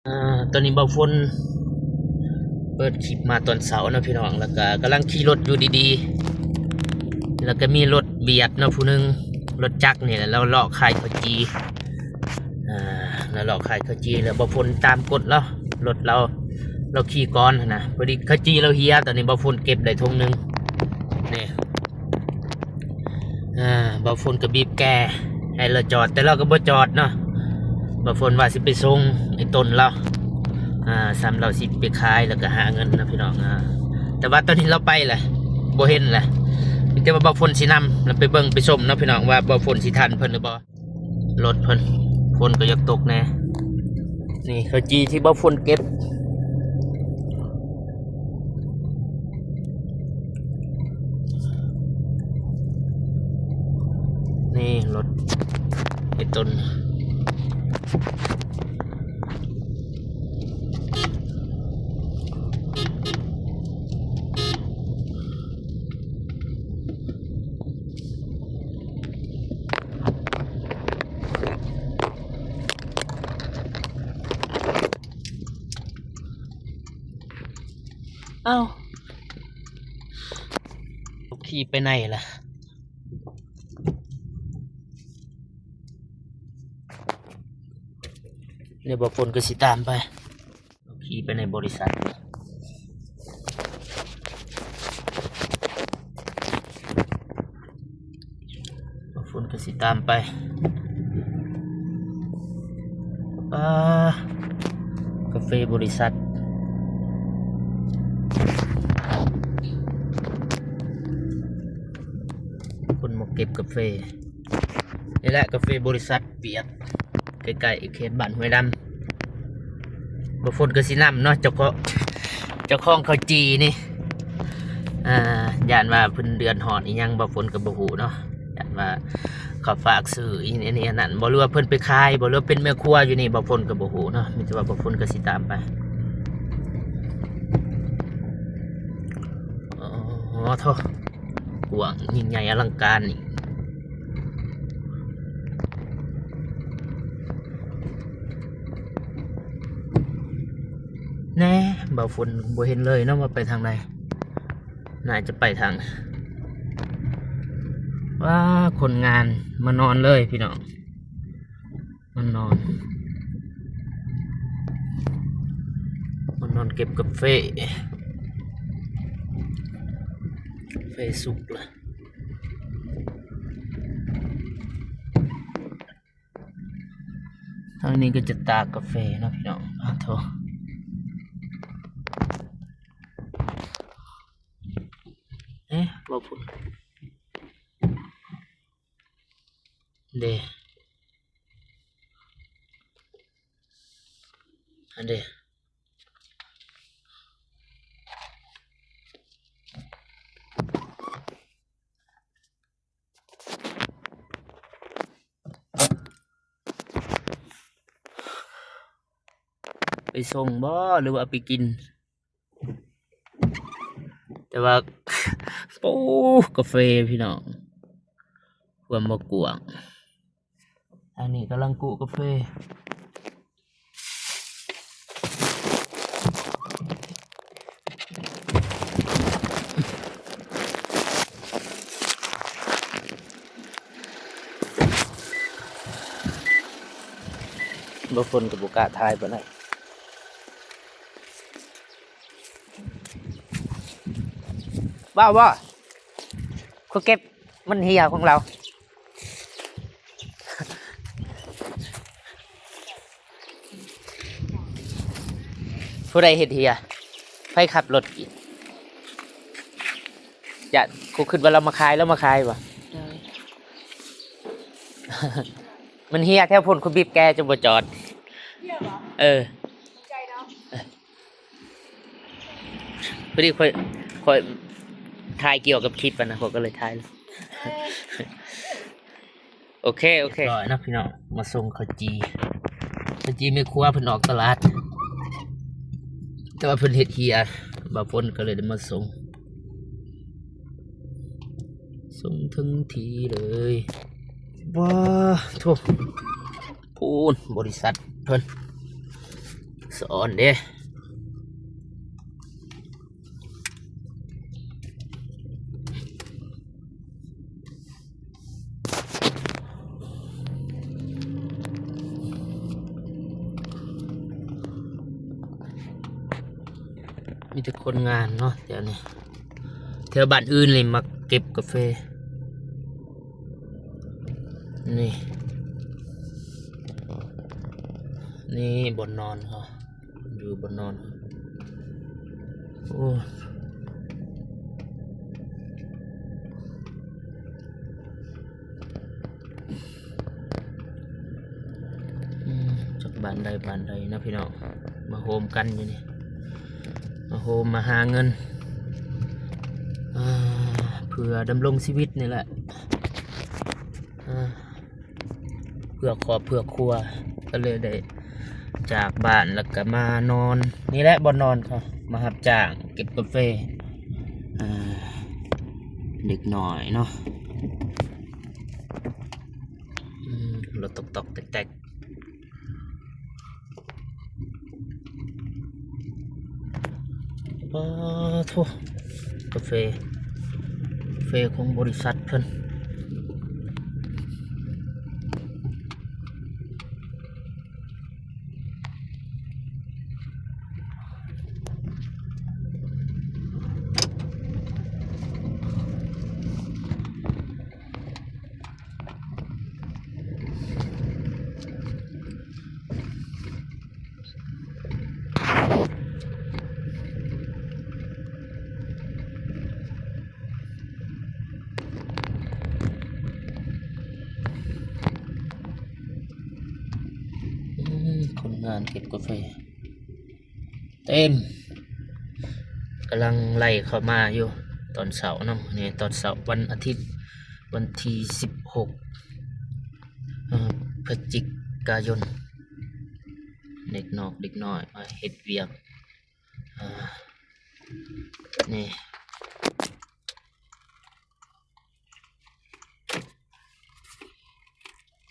ตอนนี้บ่าวฝนเปิดคลิปมาตอนเสาร์นะพี่น้องแล้วก็กำลังขี่รถอยู่ดีๆแล้วก็มีรถเบียดเนาะผู้นึงรถจักรเนี่ยแล้วเลาะขายข้าวจีแล้วเลาะขายข้าวจีแล้วบ่าวฝนตามกฎแล้วรถเราขี่ก่อนนะพอดีข้าวจีเราเฮียตอนนี้บ่าวฝนเก็บได้ทงนึงนี่บ่าวฝนก็บีบแกให้เราจอดแต่เราก็บ่จอดเนาะบ่าวฝนว่าสิไปส่งไอ้ต้นเราซ้ำเราสิไปขายแล้วก็หาเงินนะพี่น้องแต่ว่าตอนนี้เราไปแหละบ่เห็นแหละมีแต่ว่าบ่าวฝนสินำเราไปเบิ่งไปชมนะพี่น้องว่าบ่าวฝนสิทันเพิ่นหรือบ่รถเพิ่นฝนก็อยากตกแน่นี่ข้าวจีที่บ่าวฝนเก็บนี่รถไอ้ต้นขี่ไปไหนล่ะเดี๋ยวบ่าวฝนก็สิตามไปขี่ไปในบริษัทบ่าวฝนก็สิตามไปกาแฟบริษัทคนมาเก็บกาแฟนี่แหละกาแฟบริษัทเปียกใกล้ๆเขตบ้านห้วยดำบ่าวฝนก็สินำเนาะเจ้าของข้าวจีนี่ย่านว่าเพิ่นเดือนหอนอีหยังบ่าวฝนก็บ่ฮู้เนาะย่านว่าเขาฝากซื้ออีนี่นั่นบ่รู้ว่าเพิ่นไปขายบ่รู้ว่าเป็นแม่ครัวอยู่นี่บ่าวฝนก็บ่ฮู้เนาะมีแต่ว่าบ่าวฝนก็สิตามไปโธ่กว้างยิ่งใหญ่อลังการนี่แน่บ่าวฝนบ่เห็นเลยเนาะว่าไปทางใดน่าจะไปทางว่าคนงานมานอนเลยพี่น้องมานอนเก็บกาแฟสุกละทางนี้ก็จะตากกาแฟนะพี่น้องโถบ่พูดเดอันเดไปส่งบ่หรือว่าไปกินแต่ว่าโอ้กาแฟพี่น้องความบ่กวางอันนี้กำลังกุกาแฟบ่ฝนกับบุกาทายไปไหนว่าเขาเก็บมันเหี่ยของเราผู้ใดเห็ดเหี่ยใครขับรถจะกูคิดว่าเรามาขายป่ะมันเหี่ยแถวพ่นคุณบีบแกจะบ่จอดใจเนาะพอดีค่อยถ่ายเกี่ยวกับคลิปนะผมก็เลยถ่ายเลยโอเคร้อยนะพี่น้องมาส่งข้าวจีไม่ครัวเพิ่นออกตลาดแต่ว่าเพิ่นเฮ็ดเฮียบ่าวฝนก็เลยได้มาส่งถึงทีเลยว้าโธ่พูนบริษัทเพิ่น สอนเด้มีแต่คนงานเนาะเดี๋ยวนี้แถวบ้านอื่นเลยมาเก็บกาแฟนี่นี่บนนอนเขาอยู่บนนอนโอ้จากบ้านใดนะพี่น้องมาโฮมกันอยู่นี่มาโฮมมาหาเงินเพื่อดำรงชีวิตนี่แหละเพื่อครอบเพื่อครัวก็เลยได้จากบ้านแล้วก็มานอนนี่แหละบ่นอนเขามาหับจ้างเก็บกาแฟเด็กหน่อยเนาะรถตกแตกโทษกาแฟของบริษัทเพิ่นคนงานเก็บกาแฟเต็มกำลังไล่เข้ามาอยู่ตอนเสาร์เนาะนี่ตอนเสาร์วันอาทิตย์วันที่16พฤศจิกายนเด็กน้อยมาเฮ็ดเวียกนี่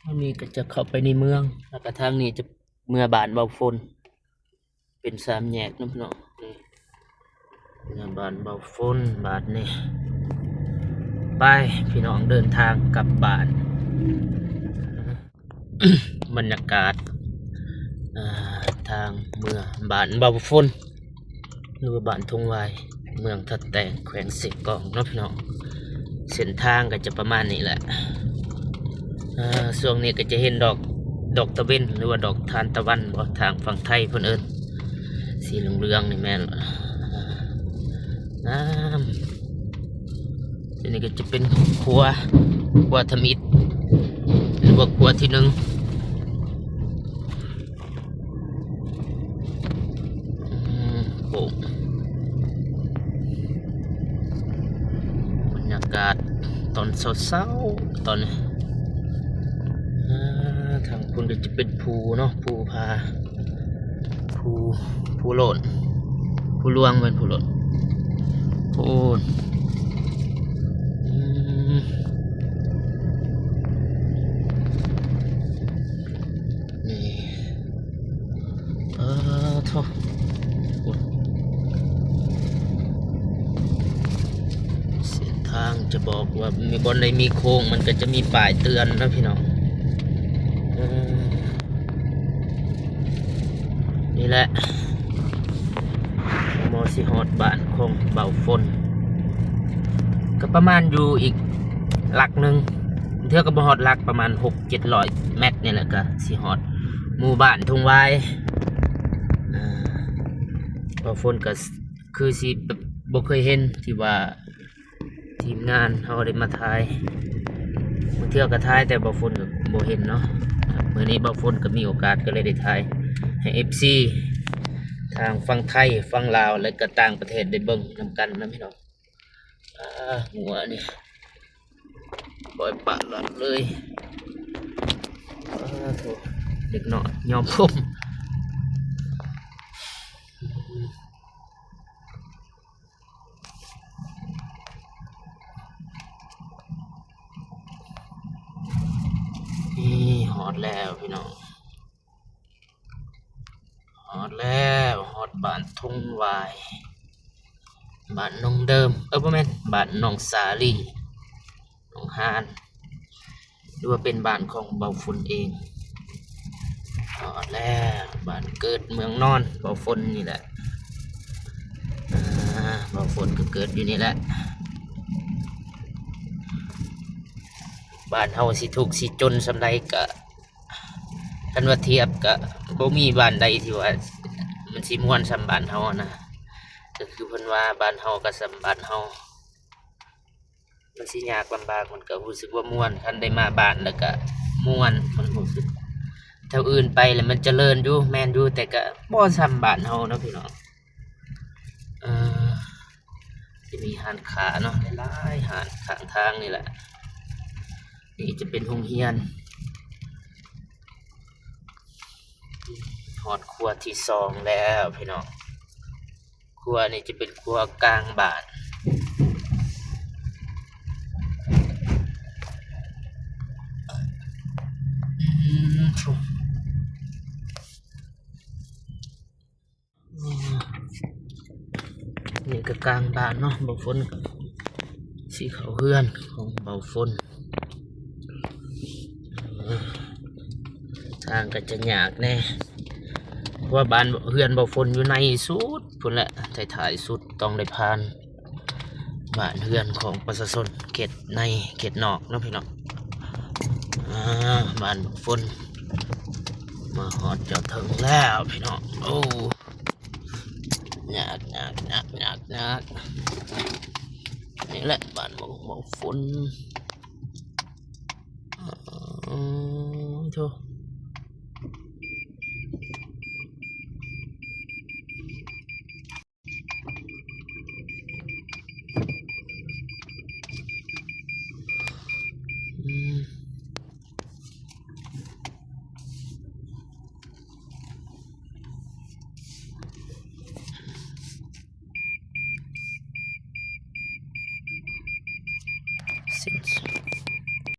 อันนี้ก็จะเข้าไปในเมืองแล้วก็ทางนี้จะเมื่อบ้านเบาฝนเป็น3 แยกน้ำเนาะนี่เมื่อบ้านเบาฝนบ้านนี่ไปพี่น้องเดินทางกลับบ้าน บรรยากาศทางเมืองบ้านเบาฝนหรือบ้านทุ่งวายเมืองทัดแต่งแขวงเสกกองเนาะพี่น้องเส้นทางก็จะประมาณนี้แหละช่วงนี้ก็จะเห็นดอกตะเวนหรือว่าดอกทานตะวันบ่ทางฝั่งไทยเพิ่นเอิ้นสีเหลืองๆนี่แม่นน้ำทีนี้ก็จะเป็นครัวทมิตรหรือว่าครัวที่1โอ้บรรยากาศตอนเช้าตอนนี้ทางคุณก็จะเป็นภูเนาะภูพาภูโหลนภูลวงเป็นภูโหลนภูนี่โทษเส้นทางจะบอกว่ามีบนใดมีโค้งมันก็จะมีป้ายเตือนนะพี่น้องนี่แหละมอสิฮอดบ้านของเบาฝนก็ประมาณอยู่อีกหลักหนึ่งเท่ากับฮอดหลักประมาณ600-700 เมตรนี่แหละก็สิฮอดหมู่บ้านทุ่งวายเบาฝนก็คือสิบ่เคยเห็นที่ว่าทีมงานเขาได้มาถ่ายบางเที่ยวก็ถ่ายแต่เบาฝนก็บ่เห็นเนาะเมื่อนี้เบาฝนก็มีโอกาสก็เลยได้ถ่ายให้ FC ทางฝั่งไทยฝั่งลาวและก็ต่างประเทศได้เบิ่งนำกันนะพี่น้องหัวนี่ปล่อยปะหลับเลยโถเด็กหน่อยยอมผมนี่ฮอดแล้วพี่น้องฮอดแล้ แล้วฮอดบ้านทุ่งวายบ้านน้องเดิมบ่แม่นบ้านน้องสาลีน้องฮานหรือว่าเป็นบ้านของเบาฝนเองฮอดแล้วบ้านเกิดเมืองนอนเบาฝนนี่แหละเบาฝนก็เกิดอยู่นี่แหละบ้านเฮาสิทุกข์สิจนสำใดก็คันว่าเทียบก็บ่มีบ้านใดที่ว่ามันสิม่วนส่ำบ้านเฮานะก็คือเพิ่นว่าบ้านเฮาก็ส่ำบ้านเฮามันสิยากลำบากมันก็รู้สึกว่าม่วนคันได้มาบ้านแล้วก็ม่วนมันรู้สึกแถวอื่นไปแล้วมันเจริญอยู่แม่นอยู่แต่ก็บ่ส่ำบ้านเฮาเนาะพี่น้องเอ่อสิมีร้านค้าเนาะหลายๆร้านข้างทางนี่แหละนี่จะเป็นโรงเรียนฮอดครัวที่2แล้วพี่น้องครัวนี่จะเป็นครัวกลางบ้านนี่ก็กลางบ้านเนาะเบาฝนสีเขาเฮือนของเบาฝนทางก็จะยากแน่เพราะว่าบ้านเฮือนเบาฝนอยู่ในสุดพุ่นแหละถ่ายสุดต้องได้ผ่านบ้านเฮือนของประชาชนเขตในเขตนอกเนาะพี่น้องบ้านเบาฝนมาฮอดเจ้าถึงแล้วพี่น้องโอ้ยากนี่แหละบ้านเบาฝนโธ่